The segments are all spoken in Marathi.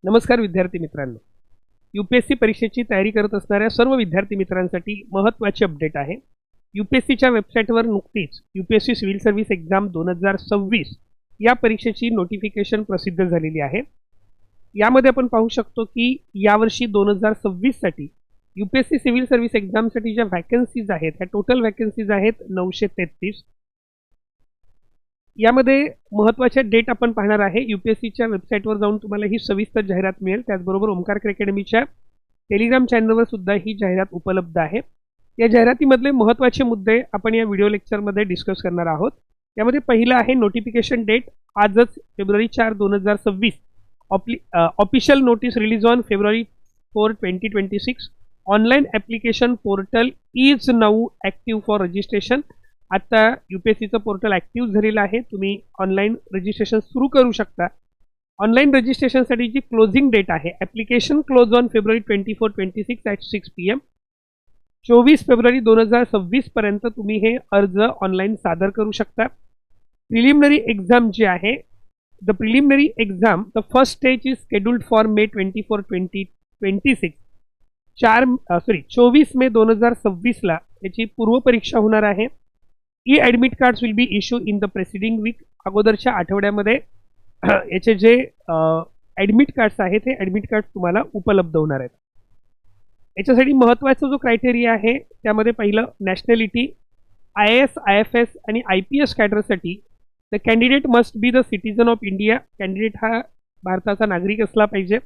नमस्कार विद्यार्थी मित्रांनो, यूपीएससी परीक्षेची तयारी करत असणाऱ्या सर्व विद्यार्थी मित्रांसाठी महत्त्वाची अपडेट आहे। यूपीएससीच्या वेबसाईटवर नुकतीच यूपीएससी सिव्हिल सर्व्हिस एक्झाम 2026 या परीक्षेची नोटिफिकेशन प्रसिद्ध झालेली आहे। यामध्ये आपण पाहू शकतो की यावर्षी 2026 साठी यूपीएससी सिव्हिल सर्व्हिस एक्झामसाठी ज्या वॅकन्सीज आहेत त्या टोटल वॅकन्सीज आहेत 933। यामध्ये महत्त्वाच्या डेट आपण पाहणार आहे। यूपीएससीच्या वेबसाईटवर जाऊन तुम्हाला ही सविस्तर जाहिरात मिळेल। त्याचबरोबर ओमकार अकॅडमीच्या टेलिग्राम चॅनलवर सुद्धा ही जाहिरात उपलब्ध आहे। या जाहिरातीमधले महत्त्वाचे मुद्दे आपण या व्हिडिओ लेक्चरमध्ये डिस्कस करणार आहोत। यामध्ये पहिला आहे नोटिफिकेशन डेट, आजच February 4, 2026 official notice release on February 4, 2026। Online application portal is now active for registration. आता यूपीएससीचं पोर्टल ॲक्टिव्ह झालेलं आहे, तुम्ही ऑनलाईन रजिस्ट्रेशन सुरू करू शकता। ऑनलाईन रजिस्ट्रेशनसाठी जी क्लोजिंग डेट आहे, application close on February 24, 26 at 6 PM। 24 February 2026 पर्यंत तुम्ही हे अर्ज ऑनलाईन सादर करू शकता। प्रिलिमिनरी एक्झाम जी आहे, the preliminary exam the first stage is scheduled for May 24, 2026। 24 May 2026 ला याची पूर्वपरीक्षा होणार आहे। E admit cards will be issued in the preceding week. अगोदरच्या आठवड्यामध्ये याचे जे ॲडमिट कार्ड्स आहेत हे ॲडमिट कार्ड्स तुम्हाला उपलब्ध होणार आहेत। याच्यासाठी महत्त्वाचा जो क्रायटेरिया आहे त्यामध्ये पहिलं नॅशनॅलिटी, IAS, IFS आणि IPS कॅडरसाठी the candidate must be the citizen of India. Candidate हा भारताचा नागरिक असला पाहिजे।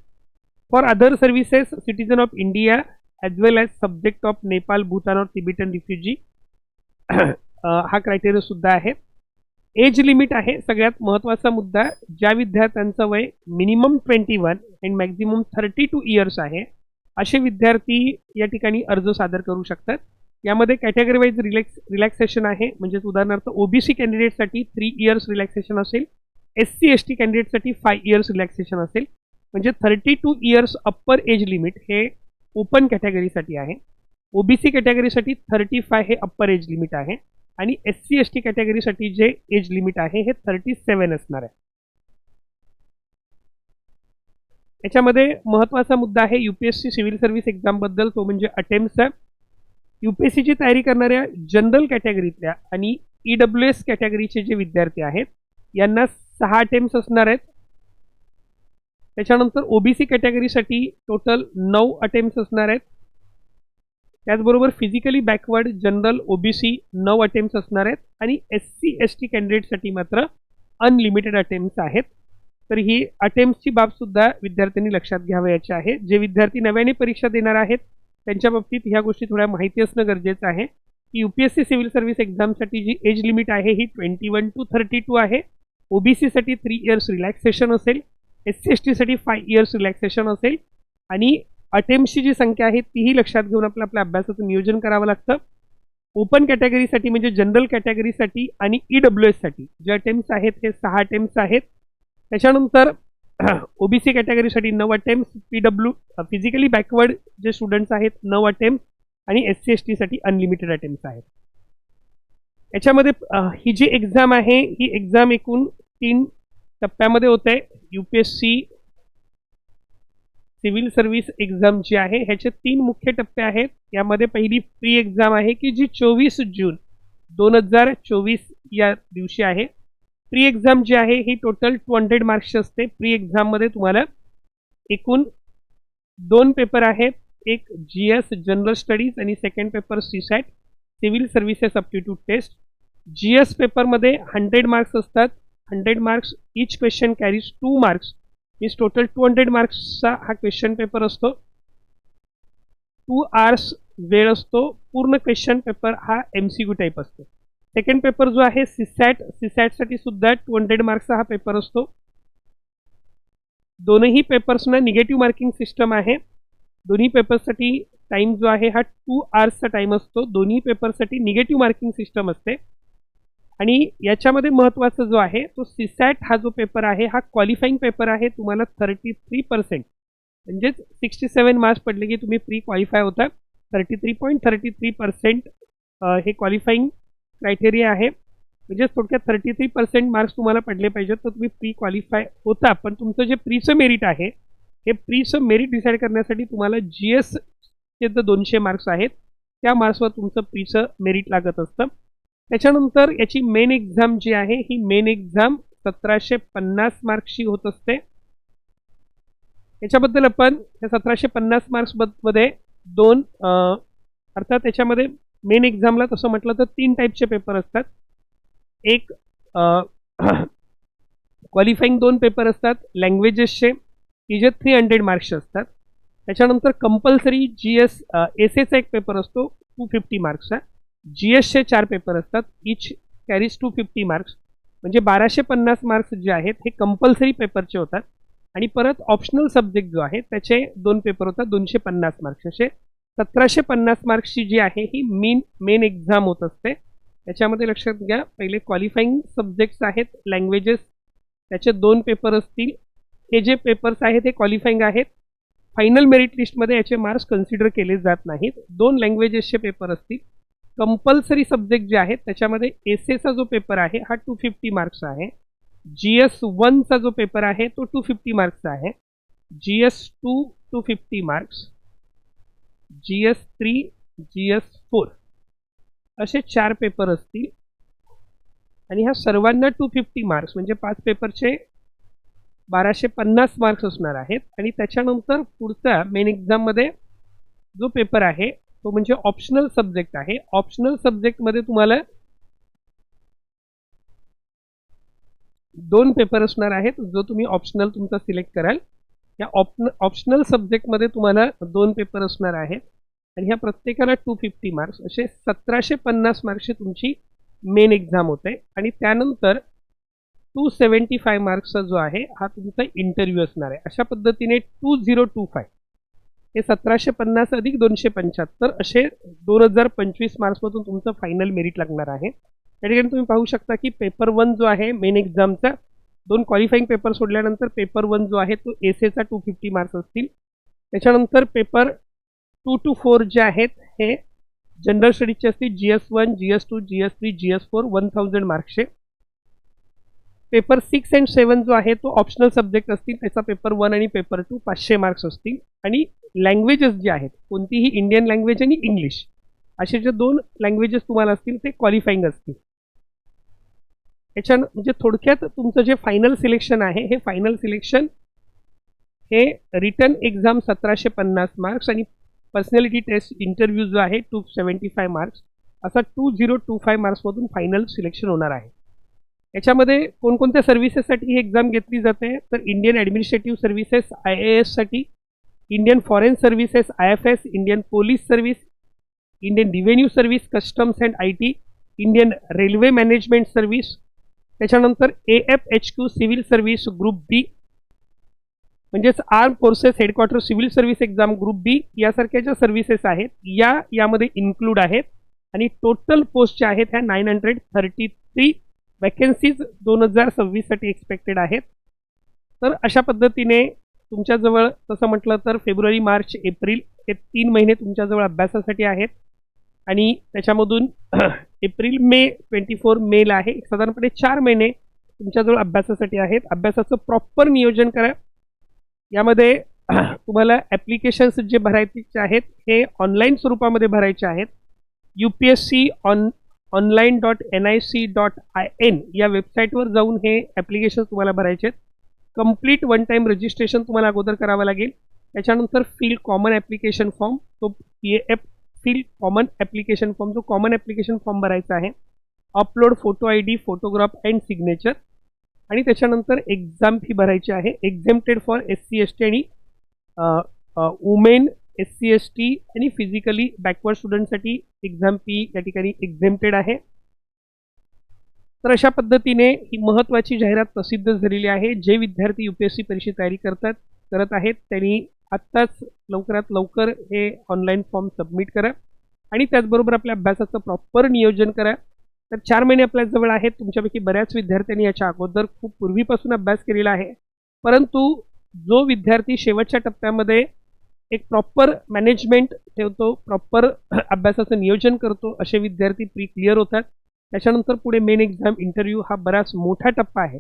For other services citizen of India as well as subject of Nepal, Bhutan और तिबेटन रिफ्युजी हा क्रायटेरिया सुद्धा आहे। एज लिमिट आहे सगळ्यात महत्त्वाचा मुद्दा, ज्या विद्यार्थ्यांचं वय मिनिमम 21 अँड मॅक्झिमम 32 इयर्स आहे असे विद्यार्थी या ठिकाणी अर्ज सादर करू शकतात। यामध्ये कॅटेगरी वाईज रिलॅक्सेशन आहे, म्हणजे उदाहरणार्थ ओबीसी कॅन्डिडेटसाठी 3 इयर्स रिलॅक्सेशन असेल, SC ST कॅन्डिडेटसाठी 5 इयर्स रिलॅक्सेशन असेल। म्हणजे 32 इयर्स अप्पर एज लिमिट हे ओपन कॅटेगरीसाठी आहे। ओबीसी कॅटेगरीसाठी 35 हे अप्पर एज लिमिट आहे आणि SC ST कॅटेगरीसाठी जे एज लिमिट आहे हे 37 असणार आहे। याच्यामध्ये महत्त्वाचा मुद्दा आहे यूपीएससी सिव्हिल सर्व्हिस एक्झाम बद्दल, तो म्हणजे अटेम्प्ट्स। यूपीएससीची तयारी करणाऱ्या जनरल कॅटेगरीतल्या आणि EWS कॅटेगरीचे जे विद्यार्थी आहेत यांना 6 अटेम्प्ट्स असणार आहेत। त्याच्यानंतर ओबीसी कॅटेगरीसाठी टोटल 9 अटेम्प्ट्स असणार आहेत। त्याचबरोबर physically backward general OBC 9 attempts असणार आहेत आणि SC ST कॅन्डिडेटसाठी मात्र अनलिमिटेड अटेम्प्ट्स आहेत। तर ही अटेम्प्ट्सची बाबसुद्धा विद्यार्थ्यांनी लक्षात घ्यावयाची आहे। जे विद्यार्थी नव्याने परीक्षा देणार आहेत त्यांच्या बाबतीत ह्या गोष्टी थोड्या माहिती असणं गरजेचं आहे की यूपीएससी सिव्हिल सर्व्हिस एक्झामसाठी जी एज लिमिट आहे ही 21 to 32 आहे। ओबीसीसाठी 3 इयर्स रिलॅक्सेशन असेल, SC ST साठी 5 इयर्स रिलॅक्सेशन असेल आणि अटेम्प्ट्सची जी संख्या आहे तीही लक्षात घेऊन आपल्या अभ्यासाचं नियोजन करावं लागतं। ओपन कॅटेगरीसाठी म्हणजे जनरल कॅटेगरीसाठी आणि EWS साठी जे अटेम्प्ट्स आहेत हे 6 अटेम्प्ट्स आहेत। त्याच्यानंतर ओबीसी कॅटेगरीसाठी 9 अटेम्प्ट्स, फिजिकली बॅकवर्ड जे स्टुडंट्स आहेत 9 अटेम्प्ट्स आणि SC ST साठी अनलिमिटेड अटेम्प्ट्स आहेत। याच्यामध्ये ही जी एक्झाम आहे ही एक्झाम एकूण 3 टप्प्यामध्ये होते। यूपीएससी सिव्हिल सर्व्हिस एक्झाम जी आहे ह्याचे 3 मुख्य टप्पे आहेत। यामध्ये पहिली प्री एक्झाम आहे की जी 24 जून 2024 या दिवशी आहे। प्री एक्झाम जी आहे ही टोटल 200 मार्क्सची असते। प्री एक्झाममध्ये तुम्हाला एकूण 2 पेपर आहेत, एक GS जनरल स्टडीज आणि second paper CSAT civil services aptitude test. GS पेपरमध्ये 100 मार्क्स असतात। 100 marks each question carries 2 marks, means total 200 मार्क्सचा हा क्वेश्चन पेपर असतो। 2 hours वेळ असतो। पूर्ण क्वेश्चन पेपर हा MCQ टाईप असतो। सेकंड पेपर जो आहे CSAT साठी सुद्धा 200 मार्क्सचा हा पेपर असतो। दोनही पेपर्सना निगेटिव्ह मार्किंग सिस्टम आहे। दोन्ही पेपर्ससाठी टाइम जो आहे हा 2 hours टाइम असतो। दोन्ही पेपरसाठी निगेटिव्ह मार्किंग सिस्टम असते आणि याच्यामध्ये महत्त्वाचा जो आहे तो CSAT हा जो पेपर आहे हा क्वालिफाईंग पेपर आहे। तुम्हाला 33% म्हणजेच 67 मार्क्स पडले की तुम्ही प्री क्वालिफाय होता। 33.33% हे क्वालिफाईंग क्रायटेरिया आहे। म्हणजे थोडक्यात 33% मार्क्स तुम्हाला पडले पाहिजेत तर तुम्ही प्री क्वालिफाय होता। पण तुमचं जे प्रीचं मेरिट आहे हे प्रीचं मेरिट डिसाईड करण्यासाठी तुम्हाला GS चे जे 200 मार्क्स आहेत त्या मार्क्सवर तुमचं प्रीचं मेरिट लागत असतं. त्याच्यानंतर याची मेन एक्झाम जी आहे ही मेन एक्झाम 1750 मार्क्सची होत असते. याच्याबद्दल आपण या 1750 मार्क्समध्ये दोन अर्थात त्याच्यामध्ये मेन एक्झामला तसं म्हटलं तर 3 टाईपचे पेपर असतात. एक क्वालिफाईंग 2 पेपर असतात लँग्वेजेसचे, की जे 300 मार्क्सचे असतात. त्याच्यानंतर कंपल्सरी GS एसेचा एक पेपर असतो 250 मार्क्सचा. GSचे 4 पेपर असतात, इच कॅरीज 250 मार्क्स. म्हणजे 1250 मार्क्स जे आहेत हे कंपल्सरी पेपरचे होतात. आणि परत ऑप्शनल सब्जेक्ट जो आहे त्याचे 2 पेपर होतात 250 मार्क्स. असे 1750 मार्क्सची जी आहे ही मेन एक्झाम होत असते. त्याच्यामध्ये लक्षात घ्या, पहिले क्वालिफाईंग सब्जेक्ट्स आहेत लँग्वेजेस, त्याचे 2 पेपर असतील. हे जे पेपर्स आहेत हे क्वालिफाईंग आहेत. फायनल मेरिट लिस्टमध्ये याचे मार्क्स कन्सिडर केले जात नाहीत. 2 लँग्वेजेसचे पेपर असतील. कंपल्सरी सब्जेक्ट जे आहेत त्याच्यामध्ये एसेचा जो पेपर आहे हा 250 मार्क्स आहे. GS1चा जो पेपर आहे तो 250 मार्क्सचा आहे. GS2 250 मार्क्स, GS3 GS4 असे 4 पेपर असतील. आणि ह्या सर्वांना 250 मार्क्स म्हणजे 5 पेपरचे 1250 मार्क्स असणार आहेत. आणि त्याच्यानंतर पुढचा मेन एक्झाममध्ये जो पेपर आहे तो म्हणजे ऑप्शनल सब्जेक्ट आहे. ऑप्शनल सब्जेक्टमध्ये तुम्हाला 2 पेपर असणार आहेत जो तुम्ही ऑप्शनल तुमचा सिलेक्ट कराल. या ऑप्शनल सब्जेक्टमध्ये तुम्हाला 2 पेपर असणार आहेत आणि ह्या प्रत्येकाला 250 मार्क्स असे 1750 मार्क्सची तुमची मेन एक्झाम होते. आणि त्यानंतर 275 मार्क्सचा जो आहे हा तुमचा इंटरव्ह्यू असणार आहे. अशा पद्धतीने 2025 हे 1750 अधिक 275 असे 2025 मार्क्समधून तुमचं फायनल मेरिट लागणार आहे. त्या ठिकाणी तुम्ही पाहू शकता की पेपर 1 जो आहे मेन एक्झामचा 2 क्वालिफाईंग पेपर सोडल्यानंतर पेपर 1 जो आहे तो एसेचा 250 मार्क्स असतील. त्याच्यानंतर पेपर 2 to 4 जे आहेत हे जनरल स्टडीजचे असतील. GS1 GS2 GS3 GS4 1000 मार्क्सचे. Paper 6 and 7 जो आहे तो ऑप्शनल सब्जेक्ट असतील. त्याचा पेपर 1 आणि पेपर 2 500 मार्क्स असतील. आणि लँग्वेजेस जे आहेत कोणतीही इंडियन लँग्वेज आणि इंग्लिश असे जे 2 लँग्वेजेस तुम्हाला असतील ते क्वालिफाईंग असतील. याच्या म्हणजे थोडक्यात तुमचं जे फायनल सिलेक्शन आहे हे फायनल सिलेक्शन हे रिटन एक्झाम 1750 मार्क्स आणि पर्सनॅलिटी टेस्ट इंटरव्ह्यू जो आहे 275 मार्क्स असा 2025 मार्क्समधून फायनल सिलेक्शन होणार आहे. याच्यामध्ये कोणकोणत्या सर्व्हिसेससाठी ही एक्झाम घेतली जाते तर इंडियन ॲडमिनिस्ट्रेटिव्ह सर्व्हिसेस IAS साठी, Indian foreign services IFS, Indian police service, Indian revenue service, customs and IT, Indian railway management service, त्याच्यानंतर AFHQ civil service group B म्हणजेच arm forces headquarter civil service exam group B यासारख्या ज्या सर्व्हिसेस आहेत यामध्ये इन्क्लूड आहेत. आणि टोटल पोस्ट ज्या आहेत ह्या 933 वॅकन्सीज 2026 साठी एक्सपेक्टेड आहेत. तर अशा पद्धतीने तुमच्याजवळ तसं म्हटलं तर फेब्रुवारी मार्च एप्रिल हे 3 महिने तुमच्याजवळ अभ्यासासाठी आहेत. आणि त्याच्यामधून एप्रिल मे 24 मेला आहे साधारणपणे 4 महिने तुमच्याजवळ अभ्यासासाठी आहेत. अभ्यासाचं प्रॉपर नियोजन करा. यामध्ये तुम्हाला ॲप्लिकेशन्स जे भरायचे आहेत हे ऑनलाईन स्वरूपामध्ये भरायचे आहेत. UPSC online.nic.in या वेबसाईटवर जाऊन हे ॲप्लिकेशन तुम्हाला भरायचे आहेत. कंप्लीट वन टाईम रजिस्ट्रेशन तुम्हाला अगोदर करावं लागेल. त्याच्यानंतर फिल कॉमन ॲप्लिकेशन फॉर्म तो PAF fill common application form जो कॉमन ॲप्लिकेशन फॉर्म भरायचा आहे. Upload photo ID photograph and signature. आणि त्याच्यानंतर एक्झाम फी भरायची आहे. एक्झेम्प्टेड फॉर SC ST आणि वुमेन SC ST आणि फिजिकली बॅकवर्ड स्टुडंटसाठी एक्झाम फी या ठिकाणी एक्झेम्प्टेड आहे. तर अशा पद्धतीने ही महत्त्वाची जाहिरात प्रसिद्ध झालेली आहे. जे विद्यार्थी UPSC परीक्षेची तयारी करत आहेत त्यांनी आत्ताच लवकरात लवकर हे ऑनलाईन फॉर्म सबमिट करा आणि त्याचबरोबर आपल्या अभ्यासाचं प्रॉपर नियोजन करा. तर 4 महिने आपल्याजवळ आहेत. तुमच्यापैकी बऱ्याच विद्यार्थ्यांनी याच्या अगोदर खूप पूर्वीपासून अभ्यास केलेला आहे. परंतु जो विद्यार्थी शेवटच्या टप्प्यामध्ये एक प्रॉपर मॅनेजमेंट ठेवतो, प्रॉपर अभ्यासाचं नियोजन करतो असे विद्यार्थी प्री क्लिअर होतात. त्याच्यानंतर पुढे मेन एक्झाम इंटरव्ह्यू हा बराच मोठा टप्पा आहे.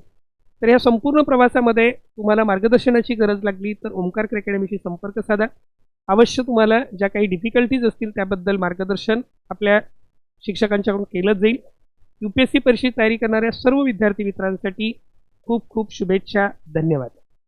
तर या संपूर्ण प्रवासामध्ये तुम्हाला मार्गदर्शनाची गरज लागली तर ओमकार अकॅडमीशी संपर्क साधा. अवश्य तुम्हाला ज्या काही डिफिकल्टीज असतील त्याबद्दल मार्गदर्शन आपल्या शिक्षकांच्याकडून केलं जाईल. UPSC परीक्षेची तयारी करणाऱ्या सर्व विद्यार्थी मित्रांसाठी खूप खूप शुभेच्छा. धन्यवाद.